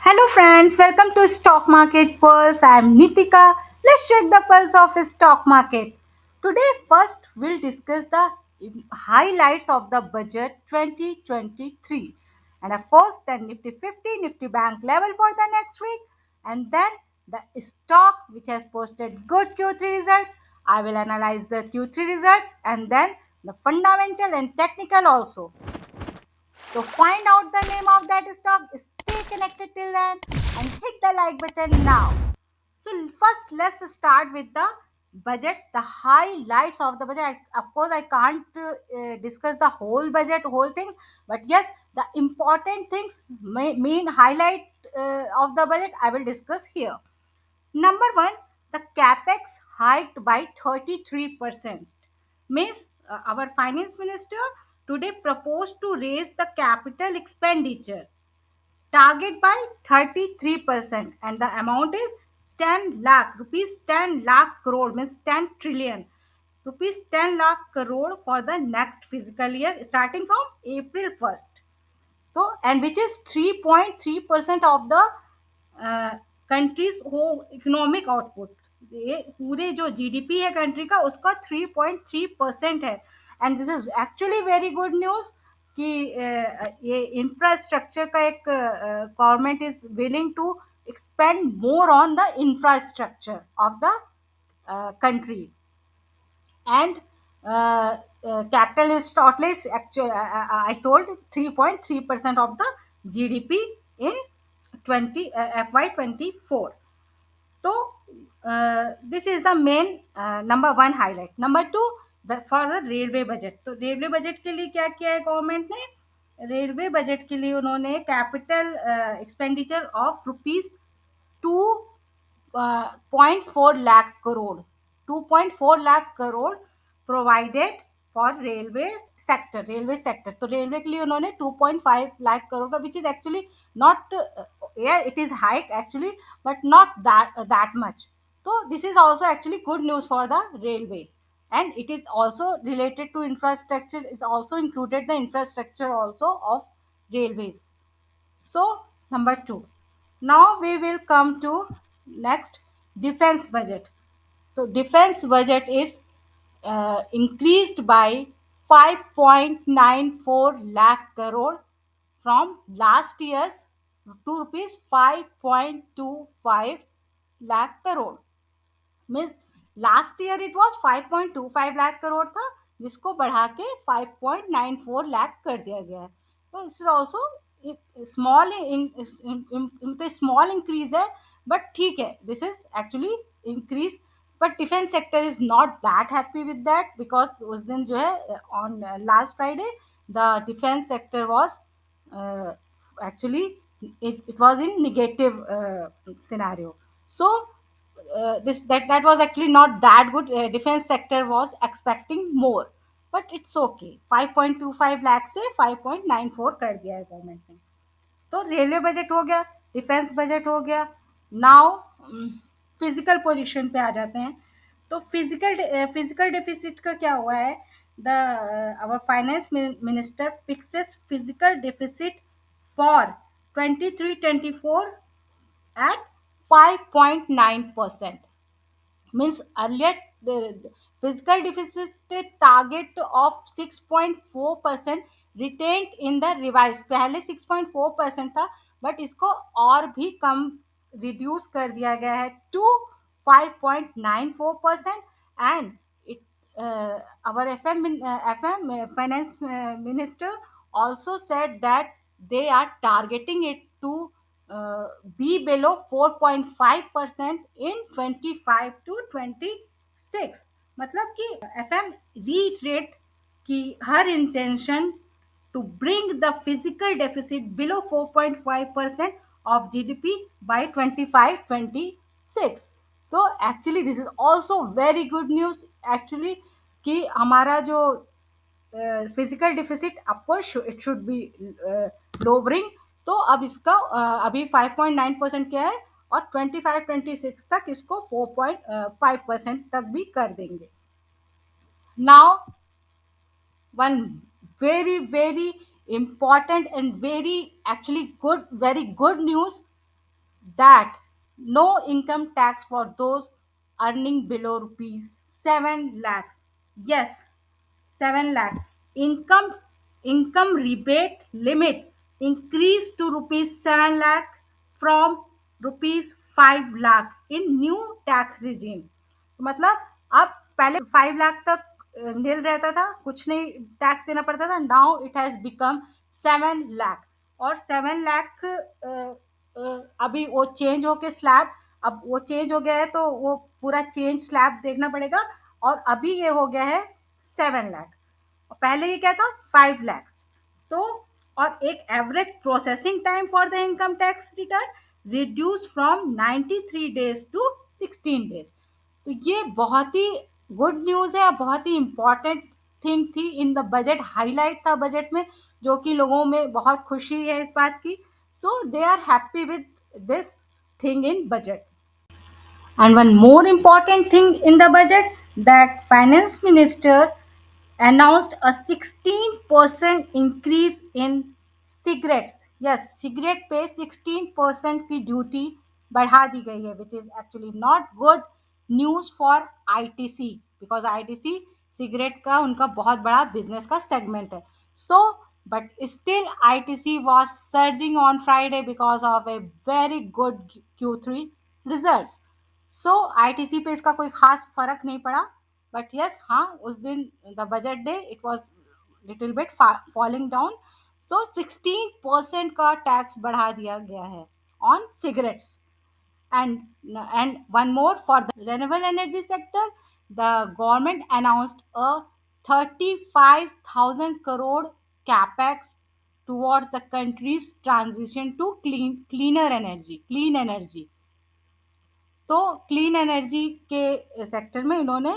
Hello friends, welcome to Stock Market Pulse. I am Nitika. Let's check the pulse of the stock market. Today first we'll discuss the highlights of the budget 2023 and of course then Nifty 50, Nifty bank level for the next week and then the stock which has posted good Q3 result. I will analyze the Q3 results and then the fundamental and technical also. So find out the name of that stock, stay connected till then and hit the like button now. So first let's start with the budget, the highlights of the budget. Of course, I can't discuss the whole budget, whole thing, but yes, the important things, main highlight of the budget I will discuss here. Number one, the capex hiked by 33%. Means our finance minister today proposed to raise the capital expenditure target by 33% and the amount is 10 lakh rupees, 10 lakh crore means 10 trillion rupees, 10 lakh crore for the next fiscal year starting from April 1st. So and which is 3.3% of the countries हो economic output, ये पूरे जो GDP है country का उसका 3.3% है and this is actually very good news कि ये इंफ्रास्ट्रक्चर का एक government is willing to expend more on the infrastructure of the country and capitalist outlay actually I told 3.3% of the GDP in 20 FY24. So this is the main number one highlight. Number two, for the railway budget. तो railway budget के लिए क्या किया है government ने? Railway budget के लिए उन्होंने capital expenditure of rupees 2.4 lakh crore, 2.4 lakh crore provided for railway sector. तो रेलवे के लिए उन्होंने 2.5 लाख करोड़ का, which is actually not yeah, it is high actually but not that much. So this is also actually good news for the railway and it is also related to infrastructure, is also included the infrastructure also of railways. So number 2, now we will come to next, defense budget. So defense budget is increased by 5.94 lakh crore from last year's to rupees 5.25 lakh crore. Means last year it was 5.25 lakh crore था जिसको बढ़ा के 5.94 लाख कर दिया गया है. तो इस is also small small increase है बट ठीक है, this is actually increase. But defence sector is not that happy with that because उस दिन जो है on last Friday the defence sector was actually it was in negative scenario. So this that was actually not that good. Defense sector was expecting more but it's okay. 5.25 lakh से 5.94 कर दिया है government ने. तो रेलवे बजट हो गया, defence budget हो गया. नाउ फिजिकल पोजीशन पे आ जाते हैं. तो फिजिकल डेफिसिट का क्या हुआ है? The our finance minister fixes fiscal deficit for 23-24 at 5.9%. Means earlier the physical deficit target of 6.4% retained in the revised. पहले 6.4% था बट इसको और भी कम रिड्यूस कर दिया गया है to 5.94% and it our FM finance minister also said that they are targeting it to be below 4.5% in 25 to 26. मतलब कि FM reiterate कि her intention to bring the physical deficit below 4.5% of GDP by 25-26. तो actually this is also very good news actually कि हमारा जो physical deficit of course it should be lowering. तो अब इसका अभी 5.9% क्या है और 25-26 तक इसको 4.5% तक भी कर देंगे. Now one very very important and very actually good, very good news that no income tax for those earning below rupees 7 lakhs. Yes, 7 lakh. Income income rebate limit increased to rupees 7 lakh from rupees 5 lakh in new tax regime. मतलब अब पहले 5 लाख तक नील रहता था, कुछ नहीं tax देना पड़ता था. Now it has become 7 lakh. और 7 लाख अभी वो चेंज होके स्लैब, अब वो चेंज हो गया है तो वो पूरा चेंज स्लैब देखना पड़ेगा. और अभी ये हो गया है 7 लाख. पहले ये क्या था, 5 लैक्स. तो और एक average processing time for the income tax return reduce from 93 days to 16 days. तो ये बहुत ही गुड न्यूज़ है, बहुत ही इम्पॉर्टेंट थिंग थी इन द बजट, हाईलाइट था बजट में, जो कि लोगों में बहुत खुशी है इस बात की. So they are happy with this thing in budget. And one more important thing in the budget, that finance minister announced a 16% increase in cigarettes. Yes, cigarette पे 16% की ड्यूटी बढ़ा दी गई है, which is actually not good news for ITC, because ITC cigarette का उनका बहुत बड़ा business का सेगमेंट है. So but still ITC was surging on Friday because of a very good Q3 results. So ITC पे इसका कोई खास फर्क नहीं पड़ा. बट यस, हाँ, उस दिन the budget day it was little bit falling down. So 16% का टैक्स बढ़ा दिया गया है on cigarettes. And one more, for the renewable energy sector, the government announced a 35,000 crore capex towards the country's transition to clean energy. तो clean energy के sector में इन्होंने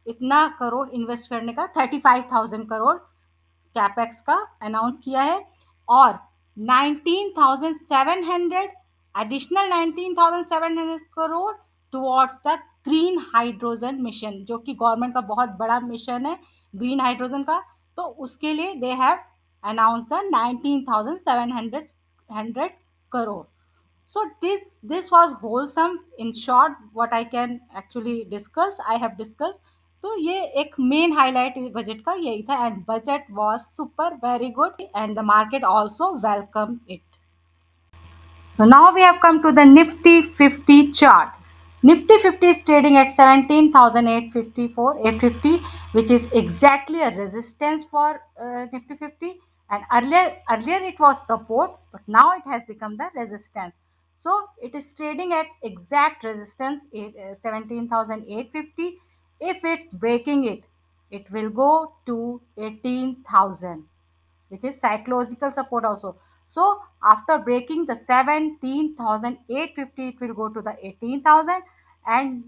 इतना करोड़ इन्वेस्ट करने का, 35,000 करोड़ कैपेक्स का अनाउंस किया है. और 19,700 additional 19,700 crore towards the green hydrogen mission, जो कि गवर्नमेंट का बहुत बड़ा मिशन है ग्रीन हाइड्रोजन का. तो उसके लिए they have announce the 19,700 crore. So this was wholesome. In short, what I can actually discuss, I have discussed. तो ये एक मेन हाईलाइट बजट का यही था. And budget was super very good and the market also welcome it. So now we have come to the Nifty 50 chart. Nifty 50 is trading at 17,850, which is exactly a resistance for Nifty 50. And earlier it was support, but now it has become the resistance. So it is trading at exact resistance 17,850. If it's breaking it, it will go to 18,000, which is psychological support also. So after breaking the 17,850, it will go to the 18,000. And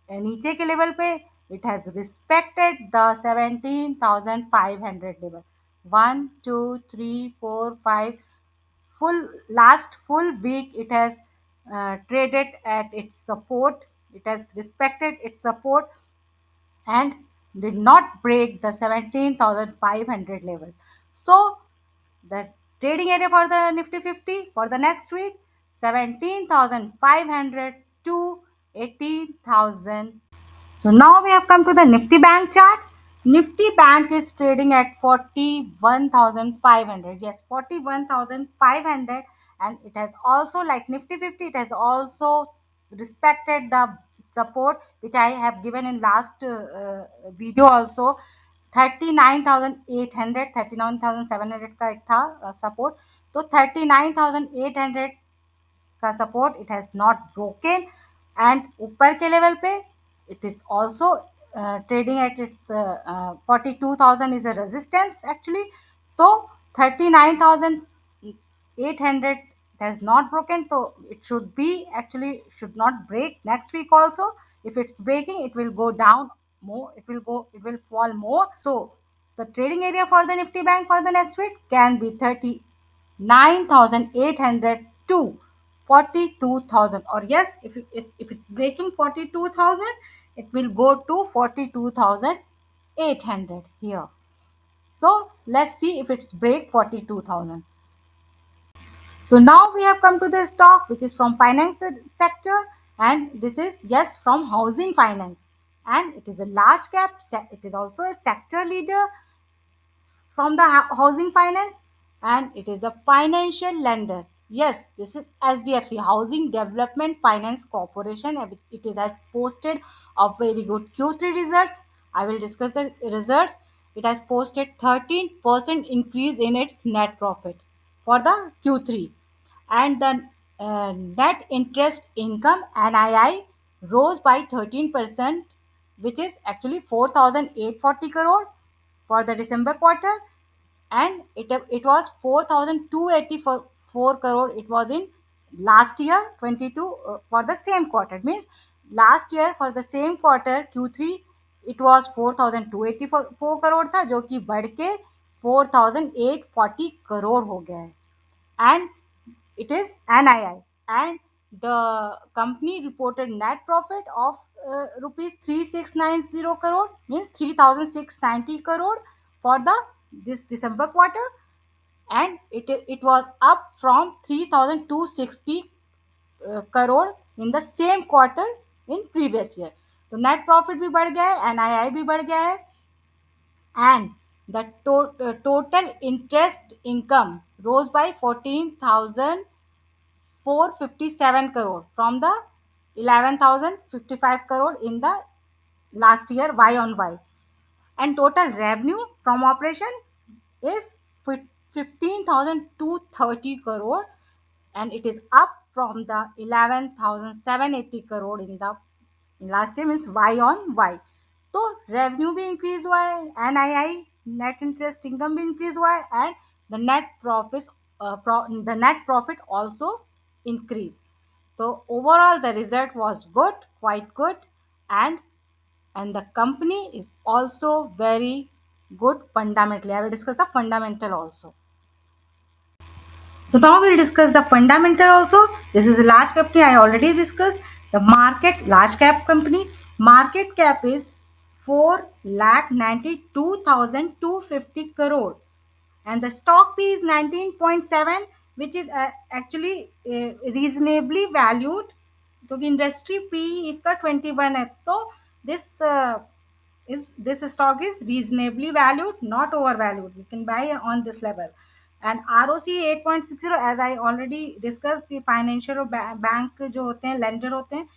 नीचे के level पे it has respected the 17,500 level. 1 2 3 4 5 full last full week it has traded at its support. It has respected its support and did not break the 17,500 level. So the trading area for the Nifty 50 for the next week, 17,500 to 18,000. So now we have come to the Nifty Bank chart. Nifty Bank is trading at 41,500. Yes, 41,500. And it has also, like Nifty 50, it has also respected the support which I have given in last video also. 39,800, 39,700 का एक था support. तो 39,800 का support it has not broken. And ऊपर के level पे it is also trading at its 42,000 is a resistance actually. तो 39,800 it has not broken, so it should be actually should not break next week also. If it's breaking, it will go down more, it will fall more. So the trading area for the Nifty Bank for the next week can be 39,800 to 42,000. Or yes, if it's breaking 42,000, it will go to 42,800 here. So let's see if it's break 42,000. So now we have come to the stock which is from finance sector, and this is yes from housing finance, and it is a large cap. It is also a sector leader from the housing finance, and it is a financial lender. Yes, this is HDFC Housing Development Finance Corporation. It is has posted a very good Q3 results. I will discuss the results. It has posted 13% increase in its net profit for the Q3, and the net interest income NII rose by 13%, which is actually 4,840 crore for the December quarter, and it was 4,284 crore. It was in last year 22 for the same quarter. Means last year for the same quarter Q3 it was 4,284 crore था, जो कि बढ़ के 4,840 crore हो गया है, and it is NII, and the company reported net profit of rupees 3690 crore, means 3,690 crore for the this December quarter, and it was up from 3,260 crore in the same quarter in previous year. तो net profit भी बढ़ गया है, NII भी बढ़ गया है, and the total interest income rose by 14,457 crore from the 11,055 crore in the last year y on y, and total revenue from operation is 15,230 crore, and it is up from the 11,780 crore in the last year, means y on y. तो revenue भी increase हुआ है, NII net interest income भी increase हुआ है, and the net profit also increase. So overall the result was good, quite good, and the company is also very good fundamentally. I will discuss the fundamental also. So now we'll discuss the fundamental also. This is a large company. I already discussed the market. Large cap company. Market cap is 4,92,250 crore, and the stock P is 19.7, which is actually reasonably valued, क्योंकि industry P इसका 21 है, तो this this stock is reasonably valued, not overvalued. We can buy on this level. And ROC 8.60, as I already discussed, the financial bank जो होते हैं, lender होते हैं,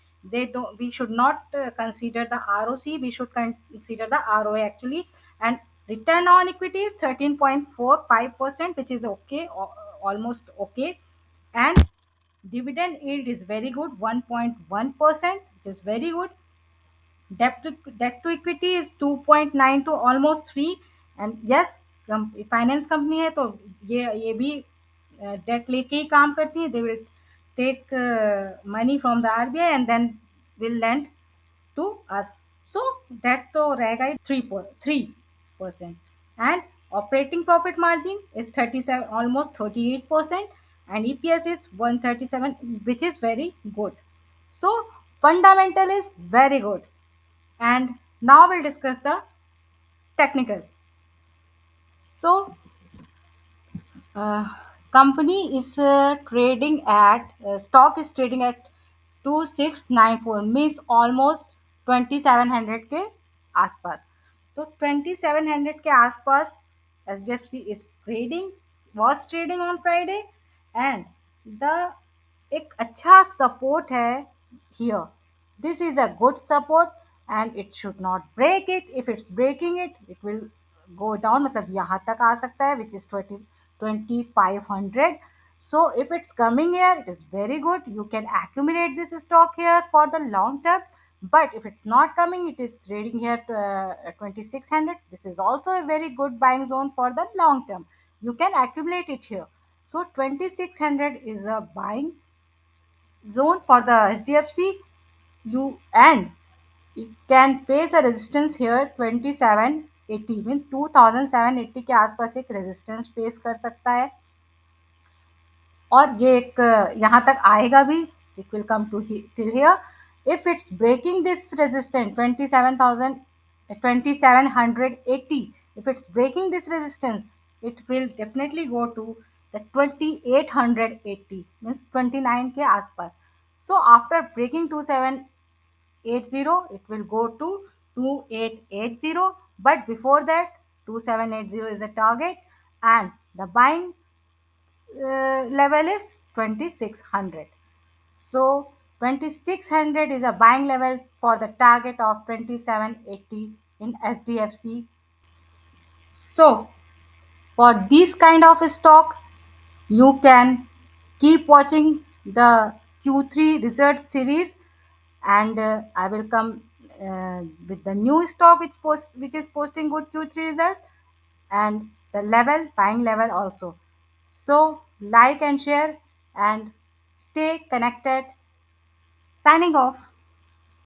we should not consider the ROC, we should consider the ROA actually. And return on equity is 13.45%, which is okay, almost okay. And dividend yield is very good, 1.1%, which is very good. Debt to equity is 2.9 to almost 3. And yes, finance company है तो ये भी date लेके ही काम करती है. They will take money from the RBI and then will lend to us. So debt तो रहेगा ही 3%. And operating profit margin is 37, almost 38%, and EPS is 137, which is very good. So fundamental is very good. And now we'll discuss the technical. So uh, company is trading at stock is trading at 2694, means almost 2700 के आसपास. तो 2700 के आसपास HDFC is trading, was trading on Friday, and the एक अच्छा support है here. This is a good support and it should not break it. If it's breaking it, it will go down, मतलब यहाँ तक आ सकता है, which is 2500. So if it's coming here, it is very good. You can accumulate this stock here for the long term. But if it's not coming, it is trading here to 2600. This is also a very good buying zone for the long term. You can accumulate it here. So 2600 is a buying zone for the HDFC. And it can face a resistance here 2780, mean 2780 के आसपास एक resistance face कर सकता है, और ये एक यहाँ तक आएगा भी. It will come to till here. If it's breaking this resistance 2780, if it's breaking this resistance, it will definitely go to the 2880 means 29 के आसपास. So after breaking 2780 it will go to 2880, but before that 2780 is a target, and the buying level is 2600. So 2600 is a buying level for the target of 2780 in SDFC. So for this kind of stock, you can keep watching the Q3 result series, and I will come with the new stock which is posting good Q3 results, and the level buying level also. So like and share and stay connected. Signing off.